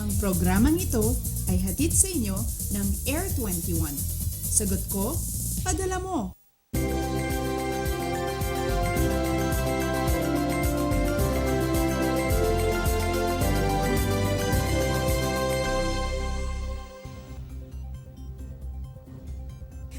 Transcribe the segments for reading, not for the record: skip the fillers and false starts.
Ang programang ito ay hatid sa inyo ng Air 21. Sagot ko, padala mo!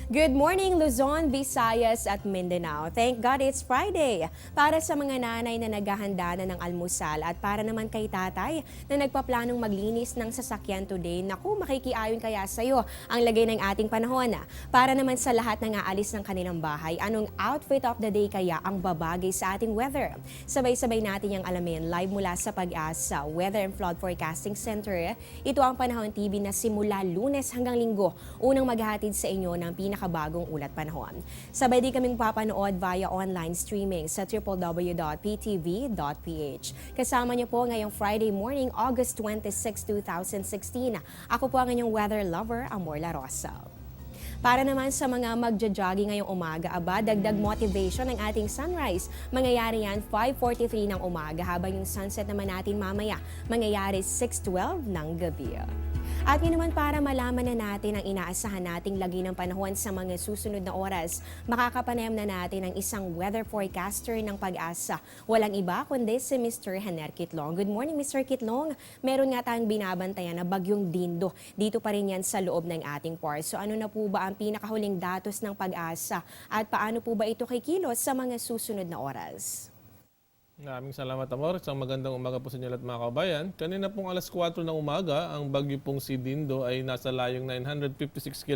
Good morning, Luzon, Visayas at Mindanao. Thank God it's Friday. Para sa mga nanay na naghahanda na ng almusal at para naman kay tatay na nagpaplanong maglinis ng sasakyan today, naku, makikiayon kaya sa'yo ang lagay ng ating panahon. Para naman sa lahat na aalis ng kanilang bahay, anong outfit of the day kaya ang babagay sa ating weather? Sabay-sabay natin yung alamin live mula sa Pag-asa Weather and Flood Forecasting Center. Ito ang Panahon TV na simula Lunes hanggang Linggo, unang maghahatid sa inyo ng pinakabagong ulat panahon. Sabay din kaming papanood via online streaming sa www.ptv.ph. Kasama niyo po ngayong Friday morning, August 26, 2016. Ako po ang inyong weather lover, Amor La Rosa. Para naman sa mga magja-jogging ngayong umaga, dagdag motivation ng ating sunrise. Mangyayari yan 5:43 ng umaga, habang yung sunset naman natin mamaya mangyayari 6:12 ng gabi. At yun naman, para malaman na natin ang inaasahan nating lagay ng panahon sa mga susunod na oras, makakapanayam na natin ang isang weather forecaster ng Pag-asa. Walang iba kundi si Mr. Hener Kitlong. Good morning, Mr. Kitlong. Meron nga tayong binabantayan na bagyong Dindo. Dito pa rin yan sa loob ng ating port. So ano na po ba ang pinakahuling datos ng Pag-asa at paano po ba ito kikilos sa mga susunod na oras? Maraming salamat, Amor. Isang magandang umaga po sa inyo lahat, mga kabayan. Kanina pong alas 4 ng umaga, ang bagyo pong si Dindo ay nasa layong 965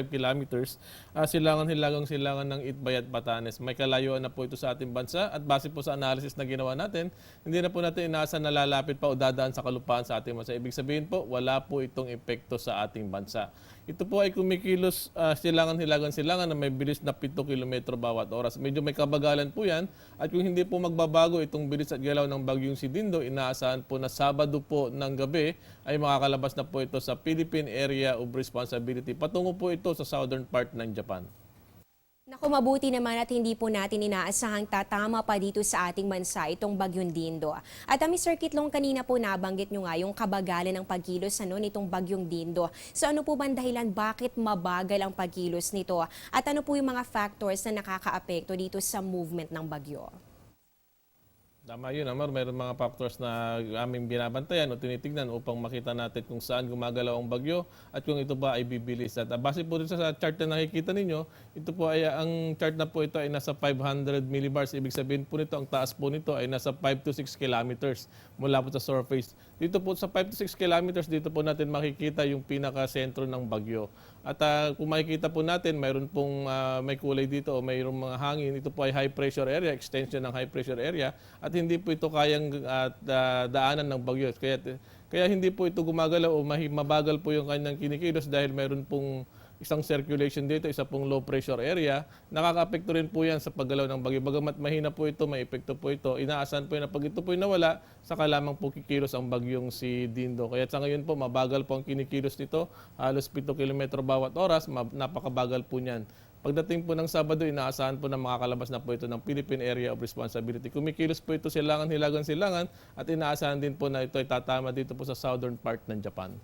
kilometers. Silangan-hilagang-silangan ng Itbay at Batanes. May kalayuan na po ito sa ating bansa at base po sa analysis na ginawa natin, hindi na po natin inaasahan na lalapit pa o dadaan sa kalupaan sa ating bansa. Ibig sabihin po, wala po itong epekto sa ating bansa. Ito po ay kumikilos silangan-hilagang-silangan na may bilis na 7 km bawat oras. Medyo may kabagalan po yan at kung hindi po magbabago itong bilis at galaw ng bagyong si Dindo, inaasahan po na Sabado po ng gabi ay makakalabas na po ito sa Philippine Area of Responsibility. Patungo po ito sa southern part ng Japan. Naku, mabuti naman at hindi po natin inaasahang tatama pa dito sa ating bansa itong bagyong Dindo. At Mr. Kitlong, kanina po nabanggit nyo nga yung kabagalan ng pagkilos nitong bagyong Dindo. So ano po ba ang dahilan bakit mabagal ang pagkilos nito? At ano po yung mga factors na nakakaapekto dito sa movement ng bagyo? Tama yun, Amar. Mayroon mga factors na aming binabantayan o tinitignan upang makita natin kung saan gumagalaw ang bagyo at kung ito ba ay bibilis. At base po rin sa chart na nakikita ninyo, ito po ay ang chart na po ito ay nasa 500 millibars. Ibig sabihin po nito, ang taas po nito ay nasa 5 to 6 kilometers mula po sa surface. Dito po sa 5 to 6 kilometers, dito po natin makikita yung pinaka-sentro ng bagyo. At kung makikita po natin, mayroon pong may kulay dito o mayroong mga hangin. Ito po ay high pressure area, extension ng high pressure area. At hindi po ito kayang daanan ng bagyo. Kaya hindi po ito gumagalaw o mabagal po yung kanyang kinikilos dahil mayroon pong isang circulation dito, isa pong low pressure area. Nakaka-apekto rin po yan sa paggalaw ng bagyo. Bagamat mahina po ito, may epekto po ito. Inaasahan po yun na pag ito po nawala, saka lamang po kikilos ang bagyong si Dindo. Kaya sa ngayon po, mabagal po ang kinikilos nito. Halos 7 km bawat oras, napakabagal po niyan. Pagdating po ng Sabado, inaasahan po na makakalabas na po ito ng Philippine Area of Responsibility. Kumikilos po ito silangan-hilagang-silangan at inaasahan din po na ito ay tatama dito po sa southern part ng Japan.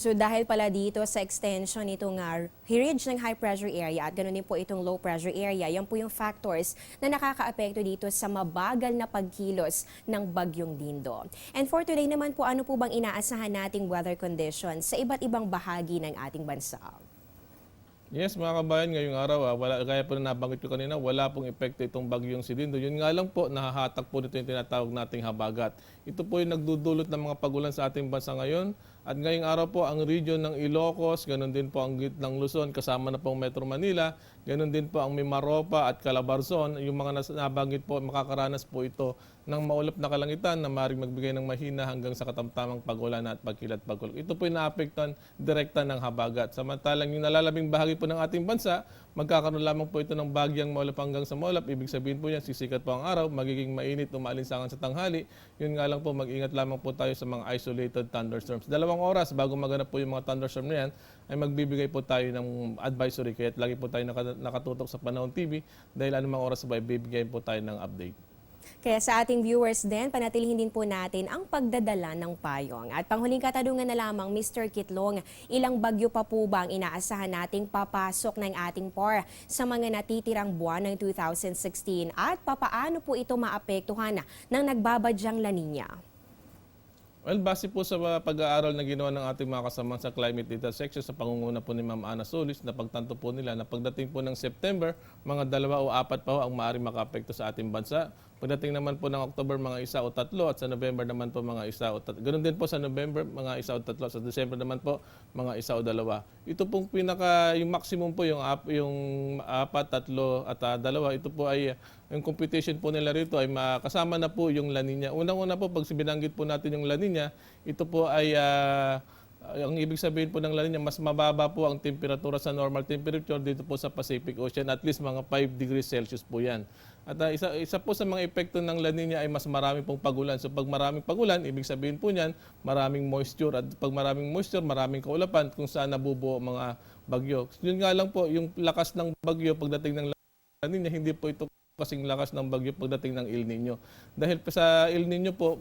So dahil pala dito sa extension nitong ridge ng high pressure area at ganoon din po itong low pressure area, yan po yung factors na nakakaapekto dito sa mabagal na pagkilos ng bagyong Dindo. And for today naman po, ano po bang inaasahan nating weather conditions sa iba't ibang bahagi ng ating bansa? Yes, mga kabayan, ngayong araw, gaya po na nabanggit ko kanina, wala pong epekto itong bagyong si Dindo. Yun nga lang po, nahahatak po nito yung tinatawag nating habagat. Ito po yung nagdudulot ng mga pagulan sa ating bansa ngayon. At ngayong araw po, ang region ng Ilocos, ganun din po ang gitnang Luzon, kasama na pong Metro Manila, ganun din po ang Mimaropa at Calabarzon. Yung mga nabanggit po, makakaranas po ito ng maulap na kalangitan na maaaring magbigay ng mahina hanggang sa katamtamang pagulan at pagkilat-pagulog. Ito po yung naapektuhan direkta ng habagat. Samantalang yung nalalabing bahagi po ng ating bansa, magkakaroon lamang po ito ng bagyang maulap hanggang sa maulap. Ibig sabihin po yan, sisikat po ang araw, magiging mainit o maalinsangan sa tanghali. Yun nga lang po, mag-ingat lamang po tayo sa mga isolated thunderstorms. 2 oras bago maganap po yung mga thunderstorm na yan, ay magbibigay po tayo ng advisory. Kaya lagi po tayo nakatutok sa Panahon TV dahil anumang oras ba, bibigay po tayo ng update. Kaya sa ating viewers din, panatilihin din po natin ang pagdadala ng payong. At panghuling katanungan na lamang, Mr. Kitlong, ilang bagyo pa po ba ang inaasahan nating papasok ng ating PAR sa mga natitirang buwan ng 2016 at papaano po ito maapektuhan ng nagbabadyang La Nina? Well, base po sa pag-aaral na ginawa ng ating mga kasama sa Climate Data Section sa pangunguna po ni Ma'am Ana Solis, na pagtanto po nila na pagdating po ng September, mga 2 o 4 pa ho ang maaaring makaapekto sa ating bansa. Pagdating naman po ng October, mga 1 o 3, at sa November naman po mga 1 o 3. Ganun din po sa November, mga 1 o 3, sa December naman po mga 1 o 2. Ito pong yung maximum po, yung 4, 3 at 2. Ito po ay, yung computation po nila rito ay kasama na po yung La Nina. Unang-una po, pag binanggit po natin yung La Nina, ito po ay ang ibig sabihin po ng La Nina, mas mababa po ang temperatura sa normal temperature dito po sa Pacific Ocean, at least mga 5 degrees Celsius po yan. At isa po sa mga epekto ng La Nina ay mas marami pong pagulan. So pag maraming pagulan, ibig sabihin po niyan, maraming moisture. At pag maraming moisture, maraming kaulapan kung saan nabubuo mga bagyo. Yun nga lang po, yung lakas ng bagyo pagdating ng La Nina, hindi po ito kasing lakas ng bagyo pagdating ng El Nino. Dahil sa El Nino po,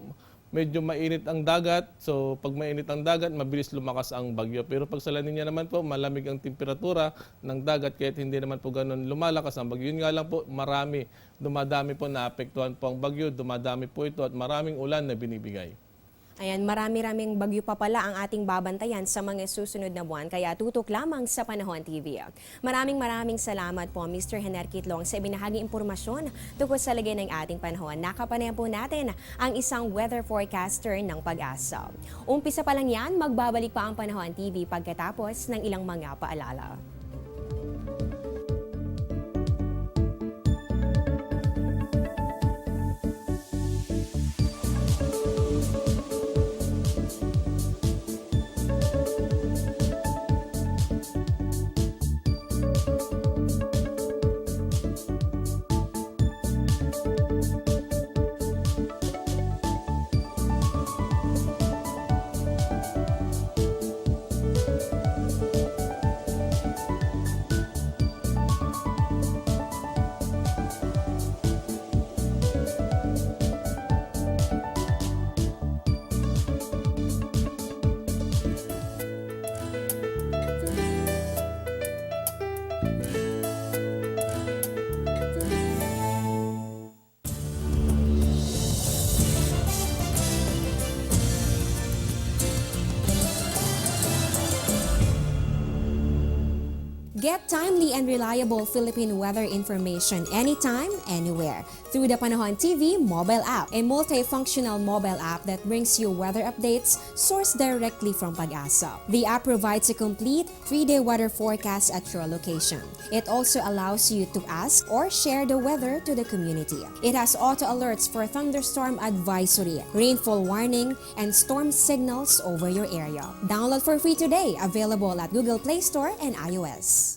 medyo mainit ang dagat. So pag mainit ang dagat, mabilis lumakas ang bagyo. Pero pag sa La Nina naman po, malamig ang temperatura ng dagat, kaya hindi naman po ganun lumalakas ang bagyo. Yun nga lang po, dumadami po, naapektuhan po ang bagyo, dumadami po ito at maraming ulan na binibigay. Ayan, marami-raming bagyo pa pala ang ating babantayan sa mga susunod na buwan, kaya tutok lamang sa Panahon TV. Maraming salamat po, Mr. Hener Kitlong, sa ibinahagi impormasyon tungkol sa lagay ng ating panahon. Nakapanayan po natin ang isang weather forecaster ng Pag-asa. Umpisa pa lang yan, magbabalik pa ang Panahon TV pagkatapos ng ilang mga paalala. Get timely and reliable Philippine weather information anytime, anywhere through the Panahon TV mobile app, a multifunctional mobile app that brings you weather updates sourced directly from Pag-asa. The app provides a complete 3-day weather forecast at your location. It also allows you to ask or share the weather to the community. It has auto alerts for thunderstorm advisory, rainfall warning, and storm signals over your area. Download for free today, available at Google Play Store and iOS.